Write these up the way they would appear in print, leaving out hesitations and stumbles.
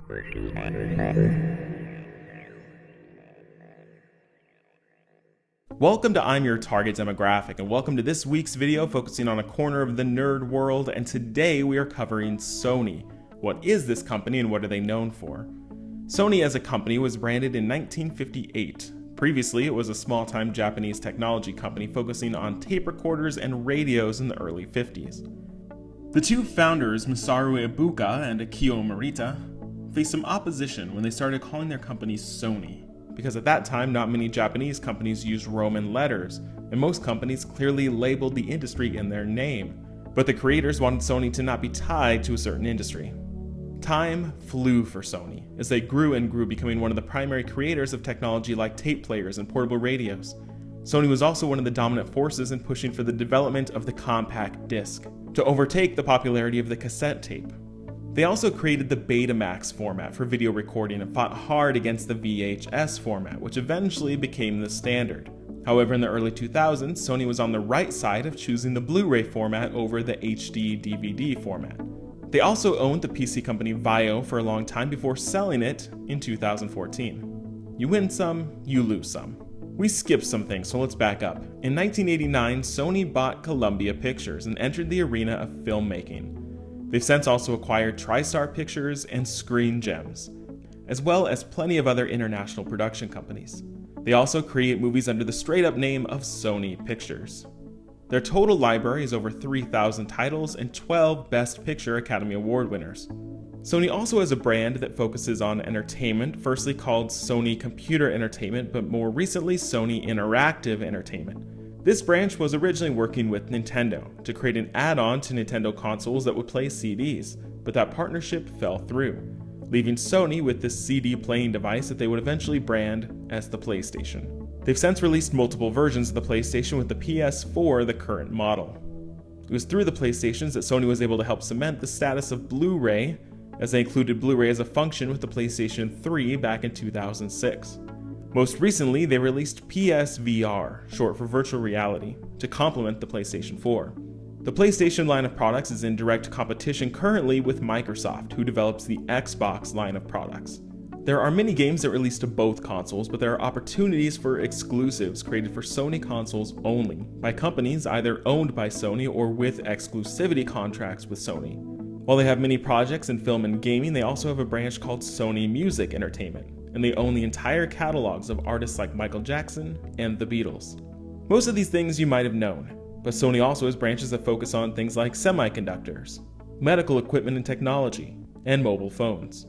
Welcome to I'm Your Target Demographic, and welcome to this week's video focusing on a corner of the nerd world, and today we are covering Sony. What is this company and what are they known for? Sony as a company was branded in 1958. Previously, it was a small-time Japanese technology company focusing on tape recorders and radios in the early 50s. The two founders, Masaru Ibuka and Akio Morita, faced some opposition when they started calling their company Sony, because at that time not many Japanese companies used Roman letters, and most companies clearly labeled the industry in their name. But the creators wanted Sony to not be tied to a certain industry. Time flew for Sony, as they grew and grew, becoming one of the primary creators of technology like tape players and portable radios. Sony was also one of the dominant forces in pushing for the development of the compact disc, to overtake the popularity of the cassette tape. They also created the Betamax format for video recording and fought hard against the VHS format, which eventually became the standard. However, in the early 2000s, Sony was on the right side of choosing the Blu-ray format over the HD DVD format. They also owned the PC company Vio for a long time before selling it in 2014. You win some, you lose some. We skipped some things, so let's back up. In 1989, Sony bought Columbia Pictures and entered the arena of filmmaking. They've since also acquired TriStar Pictures and Screen Gems, as well as plenty of other international production companies. They also create movies under the straight-up name of Sony Pictures. Their total library is over 3,000 titles and 12 Best Picture Academy Award winners. Sony also has a brand that focuses on entertainment, firstly called Sony Computer Entertainment, but more recently Sony Interactive Entertainment. This branch was originally working with Nintendo to create an add-on to Nintendo consoles that would play CDs, but that partnership fell through, leaving Sony with this CD playing device that they would eventually brand as the PlayStation. They've since released multiple versions of the PlayStation, with the PS4 the current model. It was through the PlayStations that Sony was able to help cement the status of Blu-ray, as they included Blu-ray as a function with the PlayStation 3 back in 2006. Most recently, they released PSVR, short for virtual reality, to complement the PlayStation 4. The PlayStation line of products is in direct competition currently with Microsoft, who develops the Xbox line of products. There are many games that release to both consoles, but there are opportunities for exclusives created for Sony consoles only, by companies either owned by Sony or with exclusivity contracts with Sony. While they have many projects in film and gaming, they also have a branch called Sony Music Entertainment, and they own the entire catalogs of artists like Michael Jackson and the Beatles. Most of these things you might have known, but Sony also has branches that focus on things like semiconductors, medical equipment and technology, and mobile phones.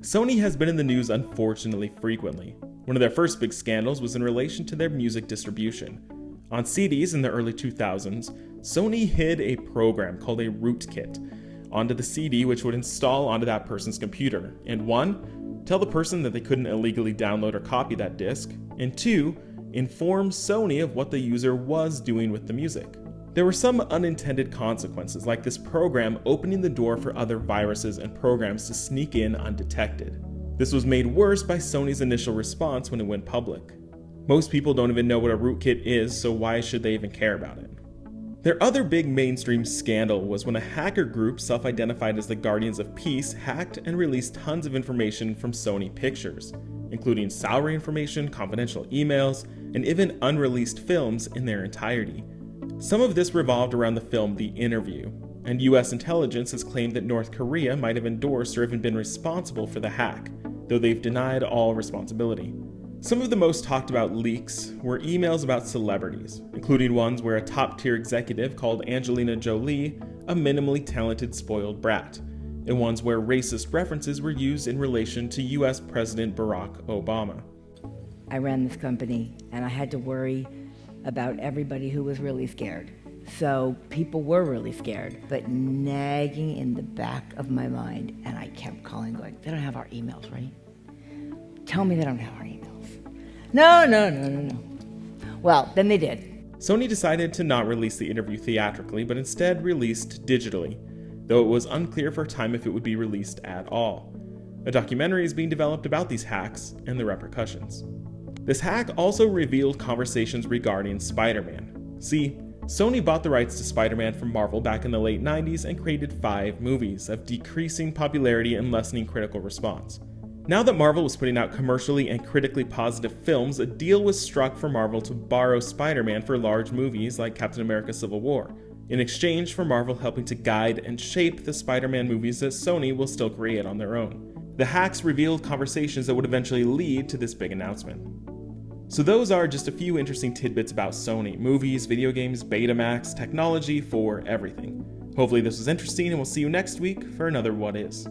Sony has been in the news unfortunately frequently. One of their first big scandals was in relation to their music distribution. On CDs in the early 2000s, Sony hid a program called a rootkit onto the CD, which would install onto that person's computer, and 1, tell the person that they couldn't illegally download or copy that disc, and 2, inform Sony of what the user was doing with the music. There were some unintended consequences, like this program opening the door for other viruses and programs to sneak in undetected. This was made worse by Sony's initial response when it went public. Most people don't even know what a rootkit is, so why should they even care about it? Their other big mainstream scandal was when a hacker group self-identified as the Guardians of Peace hacked and released tons of information from Sony Pictures, including salary information, confidential emails, and even unreleased films in their entirety. Some of this revolved around the film The Interview, and US intelligence has claimed that North Korea might have endorsed or even been responsible for the hack, though they've denied all responsibility. Some of the most talked about leaks were emails about celebrities, including ones where a top-tier executive called Angelina Jolie a minimally talented spoiled brat, and ones where racist references were used in relation to US President Barack Obama. I ran this company and I had to worry about everybody who was really scared. So people were really scared, but nagging in the back of my mind, and I kept calling going, they don't have our emails, right? Tell me they don't have our emails. No. Well, then they did. Sony decided to not release The Interview theatrically, but instead released digitally, though it was unclear for a time if it would be released at all. A documentary is being developed about these hacks and the repercussions. This hack also revealed conversations regarding Spider-Man. See, Sony bought the rights to Spider-Man from Marvel back in the late 90s and created 5 movies of decreasing popularity and lessening critical response. Now that Marvel was putting out commercially and critically positive films, a deal was struck for Marvel to borrow Spider-Man for large movies like Captain America: Civil War, in exchange for Marvel helping to guide and shape the Spider-Man movies that Sony will still create on their own. The hacks revealed conversations that would eventually lead to this big announcement. So those are just a few interesting tidbits about Sony: movies, video games, Betamax, technology for everything. Hopefully this was interesting, and we'll see you next week for another What Is.